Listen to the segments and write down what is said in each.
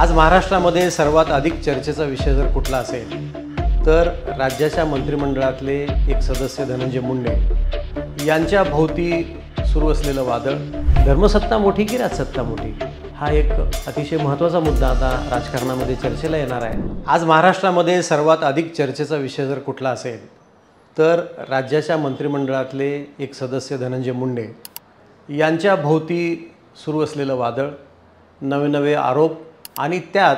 आज महाराष्ट्रामध्ये सर्वात अधिक चर्चेचा विषय जर कुठला असेल तर राज्याच्या मंत्रिमंडळातले एक सदस्य धनंजय मुंडे यांच्या भोवती सुरू असलेलं वादळ, धर्मसत्ता मोठी की राजसत्ता मोठी, हा एक अतिशय महत्त्वाचा मुद्दा आता राजकारणामध्ये चर्चेला येणार आहे। आज महाराष्ट्रामध्ये सर्वात अधिक चर्चेचा विषय जर कुठला असेल तर राज्याच्या मंत्रिमंडळातले एक सदस्य धनंजय मुंडे यांच्या भोवती सुरू असलेलं वादळ, नवे आरोप आणि त्यात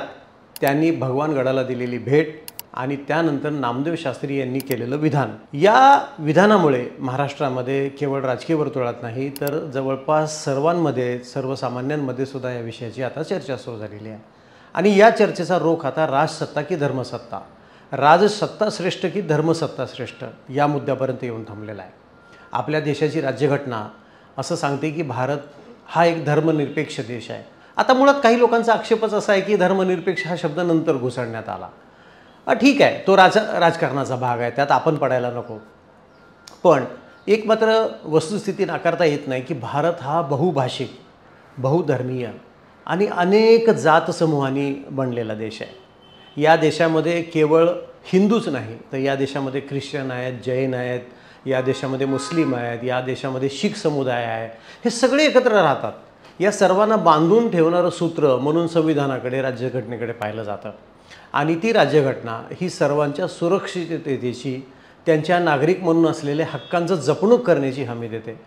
त्यांनी भगवान गडाला दिलेली भेट आणि त्यानंतर नामदेव शास्त्री यांनी केलेलं विधान, या विधानामुळे महाराष्ट्रामध्ये केवळ राजकीय वर्तुळात नाही तर जवळपास सर्वांमध्ये, सर्वसामान्यांमध्ये सुद्धा या विषयाची आता चर्चा सुरू झालेली आहे। आणि या चर्चेचा रोख आता राजसत्ता की धर्मसत्ता, राजसत्ता श्रेष्ठ की धर्मसत्ता श्रेष्ठ या मुद्द्यापर्यंत येऊन थांबलेला आहे। आपल्या देशाची राज्यघटना असं सांगते की भारत हा एक धर्मनिरपेक्ष देश आहे। आता मुळात काही लोकांचा आक्षेपच असा आहे की धर्मनिरपेक्ष हा शब्द नंतर घुसळण्यात आला। ठीक आहे, तो राजकारणाचा भाग आहे, त्यात आपण पडायला नको। पण एक मात्र वस्तुस्थिती नाकारता येत नाही की भारत हा बहुभाषिक, बहुधर्मीय आणि अनेक जात समूहांनी बनलेला देश आहे। या देशामध्ये केवळ हिंदूच नाही तर या देशामध्ये ख्रिश्चन आहेत, जैन आहेत, या देशामध्ये मुस्लिम आहेत, या देशामध्ये शीख समुदाय आहे, हे सगळे एकत्र राहतात। या सर्वांना बांधून ठेवणारं सूत्र म्हणून संविधानाकडे, राज्यघटनेकडे पाहिलं जातं आणि ती राज्यघटना ही सर्वांच्या सुरक्षिततेची, त्यांच्या नागरिक म्हणून असलेल्या हक्कांचं जपणूक करण्याची हमी देते।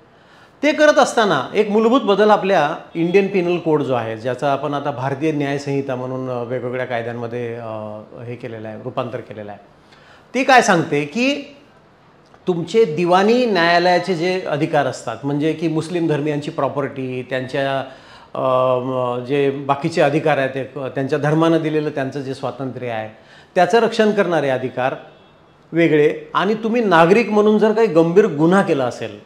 ते करत असताना एक मूलभूत बदल आपल्या इंडियन पिनल कोड जो आहे, ज्याचा आपण आता भारतीय न्यायसंहिता म्हणून वेगवेगळ्या कायद्यांमध्ये हे केलेलं आहे, रूपांतर केलेलं आहे। ती काय सांगते की तुमचे दिवाणी न्यायालयाचे जे अधिकार असतात, म्हणजे की मुस्लिम धर्मियांची प्रॉपर्टी, त्यांच्या जे बाकीचे अधिकार आहेत, त्यांच्या धर्मानं दिलेलं त्यांचं जे स्वातंत्र्य आहे त्याचं रक्षण करणारे अधिकार वेगळे, आणि तुम्ही नागरिक म्हणून जर काही गंभीर गुन्हा केला असेल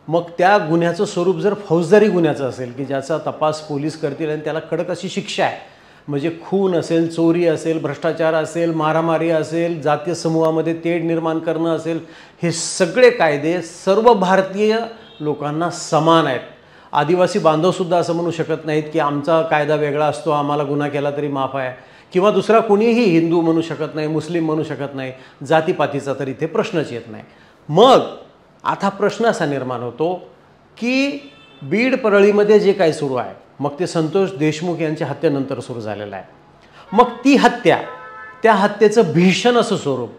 मग त्या गुन्ह्याचं स्वरूप जर फौजदारी गुन्ह्याचं असेल की ज्याचा तपास पोलीस करतील आणि त्याला कडक अशी शिक्षा आहे, म्हणजे खून असेल, चोरी असेल, भ्रष्टाचार असेल, मारामारी असेल, जातीय समूहामध्ये तेढ निर्माण करणं असेल, हे सगळे कायदे सर्व भारतीय लोकांना समान आहेत। आदिवासी बांधवसुद्धा असं म्हणू शकत नाहीत की आमचा कायदा वेगळा असतो, आम्हाला गुन्हा केला तरी माफ आहे, किंवा दुसरा कोणीही हिंदू म्हणू शकत नाही, मुस्लिम म्हणू शकत नाही, जातीपातीचा तर इथे प्रश्नच येत नाही। मग आता प्रश्न असा निर्माण होतो की बीड परळीमध्ये जे काही सुरू आहे, मग ते संतोष देशमुख यांच्या हत्येनंतर सुरू झालेलं आहे, मग ती हत्या, त्या हत्येचं भीषण असं स्वरूप,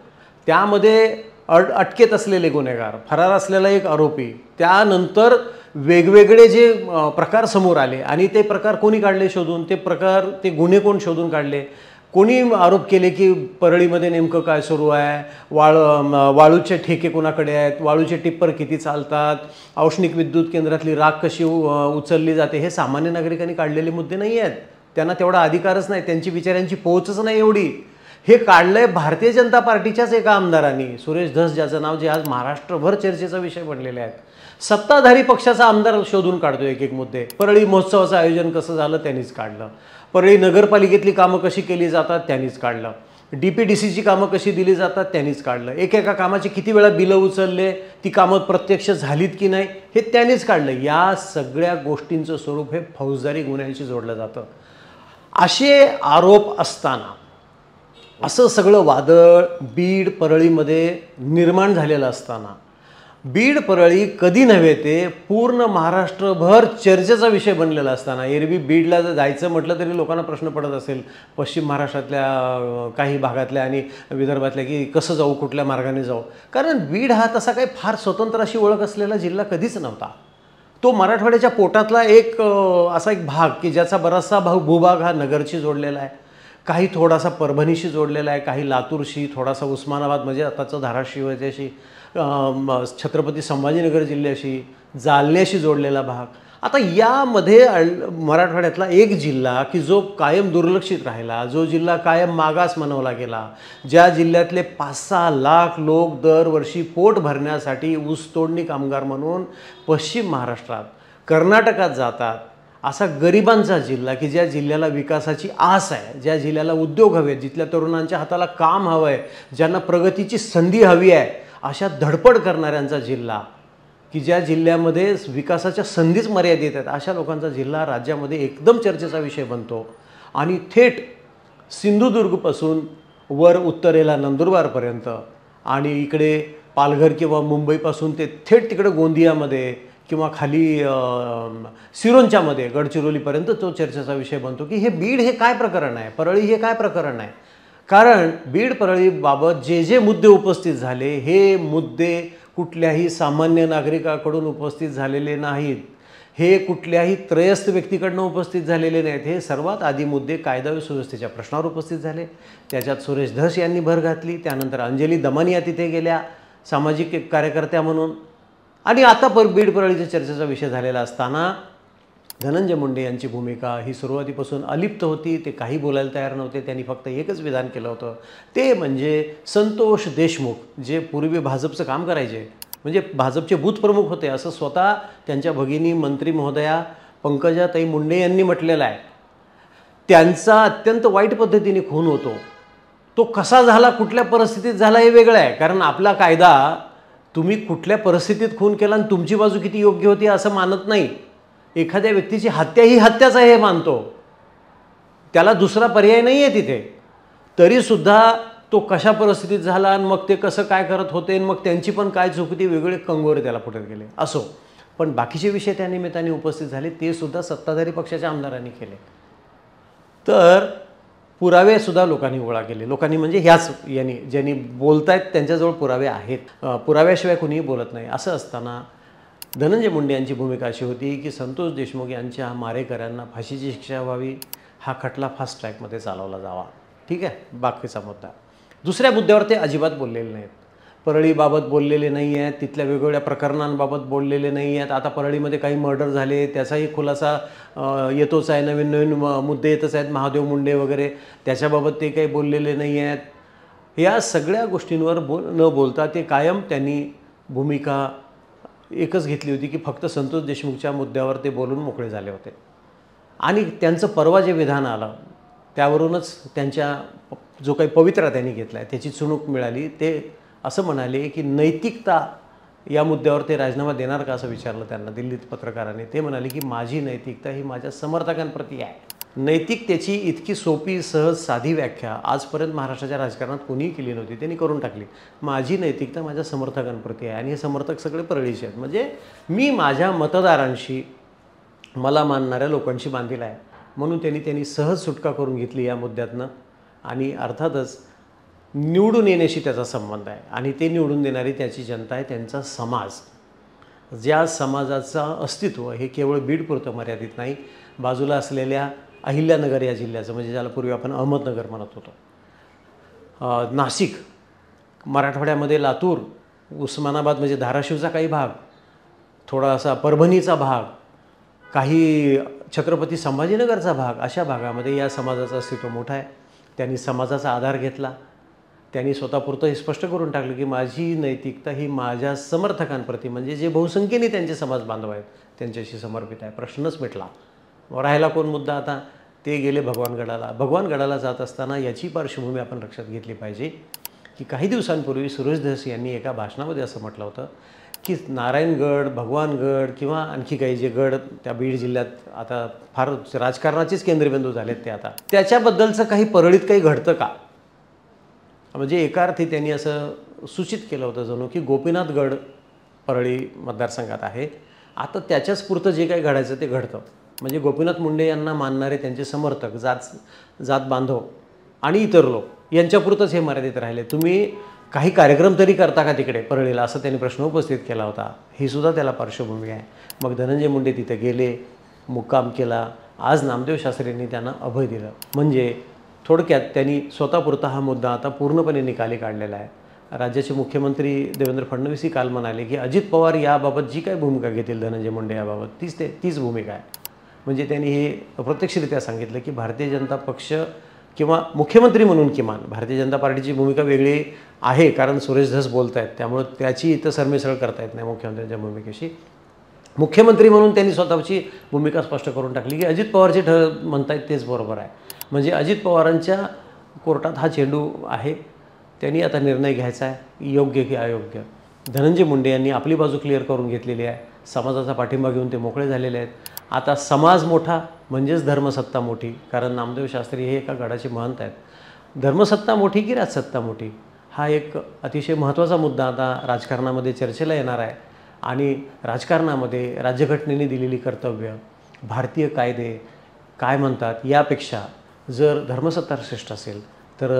त्यामध्ये अटकेत असलेले गुन्हेगार, फरार असलेला एक आरोपी, त्यानंतर वेगवेगळे जे प्रकार समोर आले आणि ते प्रकार कोणी काढले शोधून, ते गुन्हे कोण शोधून काढले, कोणी आरोप केले की परळीमध्ये नेमकं काय सुरू आहे, वाळूचे ठेके कोणाकडे आहेत, वाळूचे टिप्पर किती चालतात, औष्णिक विद्युत केंद्रातली राख कशी उचलली जाते, हे सामान्य नागरिकांनी काढलेले मुद्दे नाही आहेत, त्यांना तेवढा अधिकारच नाही, त्यांची विचारांची पोहोचच नाही एवढी। हे काढलंय भारतीय जनता पार्टीच्याच एका आमदारांनी, सुरेश धस, ज्याचं नाव जे आज महाराष्ट्रभर चर्चेचा विषय बनलेले आहेत। सत्ताधारी पक्षाचा आमदार शोधून काढतो एक मुद्दे। परळी महोत्सवाचं आयोजन कसं झालं त्यांनीच काढलं, परळी नगरपालिकेतली कामं कशी केली जातात त्यांनीच काढलं, DPDCची कामं कशी दिली जातात त्यांनीच काढलं, एकेका कामाची किती वेळा बिलं उचलले, ती कामं प्रत्यक्ष झालीत की नाही हे त्यांनीच काढलं। या सगळ्या गोष्टींचं स्वरूप हे फौजदारी गुन्ह्यांशी जोडलं जातं। असे आरोप असताना असं सगळं वादळ बीड परळीमध्ये निर्माण झालेलं असताना, बीड परळी कधी नव्हे ते पूर्ण महाराष्ट्रभर चर्चेचा विषय बनलेला असताना, एरवी बीडला जायचं म्हटलं तरी लोकांना प्रश्न पडत असेल पश्चिम महाराष्ट्रातल्या काही भागातल्या आणि विदर्भातल्या की कसं जाऊ, कुठल्या मार्गाने जाऊ, कारण बीड हा तसा काही फार स्वतंत्र अशी ओळख असलेला जिल्हा कधीच नव्हता। तो मराठवाड्याच्या पोटातला एक असा एक भाग की ज्याचा बराचसा भूभाग हा नगरशी जोडलेला आहे, काही थोडासा परभणीशी जोडलेला आहे, काही लातूरशी, थोडासा उस्मानाबाद म्हणजे आताचं धाराशिव याच्याशी, छत्रपती संभाजीनगर जिल्ह्याशी, जालन्याशी जोडलेला भाग। आता यामध्ये मराठवाड्यातला एक जिल्हा की जो कायम दुर्लक्षित राहिला, जो जिल्हा कायम मागास मनवला गेला, ज्या जिल्ह्यातले 5-6 लाख लोक दरवर्षी पोट भरण्यासाठी ऊसतोडणी कामगार म्हणून पश्चिम महाराष्ट्रात, कर्नाटकात जातात, असा गरिबांचा जिल्हा की ज्या जिल्ह्याला विकासाची आस आहे, ज्या जिल्ह्याला उद्योग हवे, जिथल्या तरुणांच्या हाताला काम हवं आहे, ज्यांना प्रगतीची संधी हवी आहे, अशा धडपड करणाऱ्यांचा जिल्हा की ज्या जिल्ह्यामध्ये विकासाच्या संधीच मर्यादित आहेत, अशा लोकांचा जिल्हा राज्यामध्ये एकदम चर्चेचा विषय बनतो। आणि थेट सिंधुदुर्गपासून वर उत्तरेला नंदुरबारपर्यंत आणि इकडे पालघर किंवा मुंबईपासून ते थेट तिकडे गोंदियामध्ये किंवा खाली सिरोंच्यामध्ये गडचिरोलीपर्यंत तो चर्चेचा विषय बनतो की हे बीड हे काय प्रकरण आहे, परळी हे काय प्रकरण आहे. कारण बीड परळीबाबत जे जे मुद्दे उपस्थित झाले हे मुद्दे कुठल्याही सामान्य नागरिकाकडून उपस्थित झालेले नाहीत, हे कुठल्याही त्रयस्थ व्यक्तीकडनं उपस्थित झालेले नाहीत. हे सर्वात आधी मुद्दे कायदा व सुव्यवस्थेच्या प्रश्नावर उपस्थित झाले. त्याच्यात सुरेश धस यांनी भर घातली, त्यानंतर अंजली दमानिया तिथे गेल्या सामाजिक एक कार्यकर्त्या म्हणून. आणि आता बीड परळीच्या चर्चेचा विषय झालेला असताना धनंजय मुंडे यांची भूमिका ही सुरुवातीपासून अलिप्त होती. ते काही बोलायला तयार नव्हते. त्यांनी फक्त एकच विधान केलं होतं, ते म्हणजे संतोष देशमुख जे पूर्वी भाजपचं काम करायचे, म्हणजे भाजपचे बूथ प्रमुख होते असं स्वतः त्यांच्या भगिनी मंत्री महोदया पंकजाताई मुंडे यांनी म्हटलेलं आहे. त्यांचा अत्यंत वाईट पद्धतीने खून होतो. तो कसा झाला, कुठल्या परिस्थितीत झाला हे वेगळं आहे. कारण आपला कायदा तुम्ही कुठल्या परिस्थितीत खून केला आणि तुमची बाजू किती योग्य होती असं मानत नाही. एखाद्या व्यक्तीची हत्या ही हत्याच आहे हे मानतो, त्याला दुसरा पर्याय नाही आहे तिथे. तरीसुद्धा तो कशा परिस्थितीत झाला आणि मग ते कसं काय करत होते आणि मग त्यांची पण काय चूक होती, वेगळे कंगोरे त्याला फुटत गेले. असो, पण बाकीचे विषय त्या निमित्ताने उपस्थित झाले, ते सुद्धा सत्ताधारी पक्षाच्या आमदारांनी केले. तर पुरावेसुद्धा लोकांनी गोळा केले. लोकांनी म्हणजे ह्याच यांनी ज्यांनी बोलतायत त्यांच्याजवळ पुरावे आहेत, पुराव्याशिवाय कुणीही बोलत नाही. असं असताना धनंजय मुंडे यांची भूमिका अशी होती की संतोष देशमुख यांच्या मारेकऱ्यांना फाशीची शिक्षा व्हावी, हा खटला फास्ट ट्रॅकमध्ये चालवला जावा. ठीक आहे, बाकीचा मुद्दा. दुसऱ्या मुद्द्यावर ते अजिबात बोललेले नाहीत. परळीबाबत बोललेले नाही आहेत, तिथल्या वेगवेगळ्या प्रकरणांबाबत बोललेले नाही आहेत. आता परळीमध्ये काही मर्डर झाले त्याचाही खुलासा येतोच आहे, नवीन नवीन मुद्दे येतच आहेत, महादेव मुंडे वगैरे, त्याच्याबाबत ते काही बोललेले नाही आहेत. या सगळ्या गोष्टींवर न बोलता ते कायम त्यांनी भूमिका एकच घेतली होती की फक्त संतोष देशमुखच्या मुद्द्यावर ते बोलून मोकळे झाले होते. आणि त्यांचं परवा जे विधान आलं त्यावरूनच त्यांच्या जो काही पवित्रा त्यांनी घेतला आहे त्याची चुणूक मिळाली. ते असं म्हणाले की नैतिकता या मुद्द्यावर ते राजीनामा देणार का असं विचारलं त्यांना दिल्लीत पत्रकारांनी. ते म्हणाले की माझी नैतिकता ही माझ्या समर्थकांप्रती आहे. नैतिकतेची इतकी सोपी सहज साधी व्याख्या आजपर्यंत महाराष्ट्राच्या राजकारणात कोणीही केली नव्हती, त्यांनी करून टाकली. माझी नैतिकता माझ्या समर्थकांप्रती आहे आणि हे समर्थक सगळे परळीचे आहेत. म्हणजे मी माझ्या मतदारांशी, मला मानणाऱ्या लोकांशी बांधील आहे, म्हणून त्यांनी सहज सुटका करून घेतली या मुद्द्यातनं. आणि अर्थातच निवडून येण्याशी त्याचा संबंध आहे आणि ते निवडून देणारी त्याची जनता आहे, त्यांचा समाज. ज्या समाजाचं अस्तित्व हे केवळ बीडपुरतं मर्यादित नाही, बाजूला असलेल्या अहिल्यानगर या जिल्ह्याचं, म्हणजे ज्याला पूर्वी आपण अहमदनगर म्हणत होतो, नाशिक, मराठवाड्यामध्ये लातूर, उस्मानाबाद म्हणजे धाराशिवचा काही भाग, थोडासा परभणीचा भाग, काही छत्रपती संभाजीनगरचा भाग, अशा भागामध्ये या समाजाचं अस्तित्व मोठं आहे. त्यांनी समाजाचा आधार घेतला. त्यांनी स्वतःपुरतं हे स्पष्ट करून टाकलं की माझी नैतिकता ही माझ्या समर्थकांप्रती, म्हणजे जे बहुसंख्येने त्यांचे समाज बांधव आहेत त्यांच्याशी समर्पित आहे. प्रश्नच मिटला. राहिला कोण मुद्दा आता, ते गेले भगवानगडाला. भगवानगडाला जात असताना याची पार्श्वभूमी आपण लक्षात घेतली पाहिजे की काही दिवसांपूर्वी सुरेश धस यांनी एका भाषणामध्ये असं म्हटलं होतं की नारायणगड, भगवानगड किंवा आणखी काही जे गड त्या बीड जिल्ह्यात आता फार राजकारणाचेच केंद्रबिंदू झालेत ते आता, त्याच्याबद्दलचं काही परळीत काही घडतं का, म्हणजे एका अर्थी त्यांनी असं सूचित केलं होतं जणू की गोपीनाथगड परळी मतदारसंघात आहे, आता त्याच्याच पुरतं जे काही घडायचं ते घडतं. म्हणजे गोपीनाथ मुंडे यांना मानणारे त्यांचे समर्थक, जात बांधव आणि इतर लोक यांच्यापुरतंच हे मर्यादित राहिले. तुम्ही काही कार्यक्रम तरी करता का तिकडे परळीला, असं त्यांनी प्रश्न उपस्थित केला होता. ही सुद्धा त्याला पार्श्वभूमी आहे. मग धनंजय मुंडे तिथे गेले, मुक्काम केला. आज नामदेव शास्त्रींनी त्यांना अभय दिलं. म्हणजे थोडक्यात त्यांनी स्वतःपुरता हा मुद्दा आता पूर्णपणे निकाली काढलेला आहे. राज्याचे मुख्यमंत्री देवेंद्र फडणवीसही काल म्हणाले की अजित पवार याबाबत जी काही भूमिका घेतील धनंजय मुंडे याबाबत तीच भूमिका आहे. म्हणजे त्यांनी हे अप्रत्यक्षरित्या सांगितलं की भारतीय जनता पक्ष किंवा मुख्यमंत्री म्हणून किमान भारतीय जनता पार्टीची भूमिका वेगळी आहे, कारण सुरेश धस बोलत आहेत त्यामुळे त्याची इथं सरमिसळ करता येत नाही मुख्यमंत्र्यांच्या भूमिकेशी. मुख्यमंत्री म्हणून त्यांनी स्वतःची भूमिका स्पष्ट करून टाकली की अजित पवार जे म्हणतायत तेच बरोबर आहे. म्हणजे अजित पवारांच्या कोर्टात हा चेंडू आहे, त्यांनी आता निर्णय घ्यायचा आहे योग्य की अयोग्य. धनंजय मुंडे यांनी आपली बाजू क्लिअर करून घेतलेली आहे. समाजाचा पाठिंबा घेऊन ते मोकळे झालेले आहेत आता समाज मोठा म्हणजेच धर्मसत्ता मोठी, कारण नामदेव शास्त्री हे एका गडाचे महंत आहेत. धर्मसत्ता मोठी की राजसत्ता मोठी, हा एक अतिशय महत्त्वाचा मुद्दा आता राजकारणामध्ये चर्चेला येणार आहे. आणि राजकारणामध्ये राज्यघटनेने दिलेली कर्तव्य, भारतीय कायदे काय म्हणतात यापेक्षा जर धर्मसत्ता श्रेष्ठ असेल तर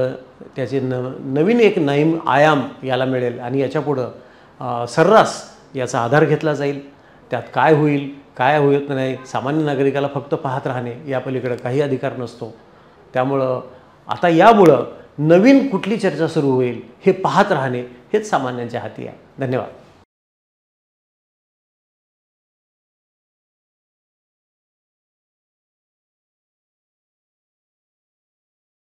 त्याचे नवीन एक नवीन आयाम याला मिळेल आणि याच्यापुढं सर्रास याचा आधार घेतला जाईल. त्यात काय होईल काय होत नाही, सामान्य नागरिकाला फक्त पाहत राहणे या पलीकडे काही अधिकार नसतो. त्यामुळं आता यामुळं नवीन कुठली चर्चा सुरू होईल हे पाहत राहणे हेच सामान्यांच्या हाती आहे. धन्यवाद.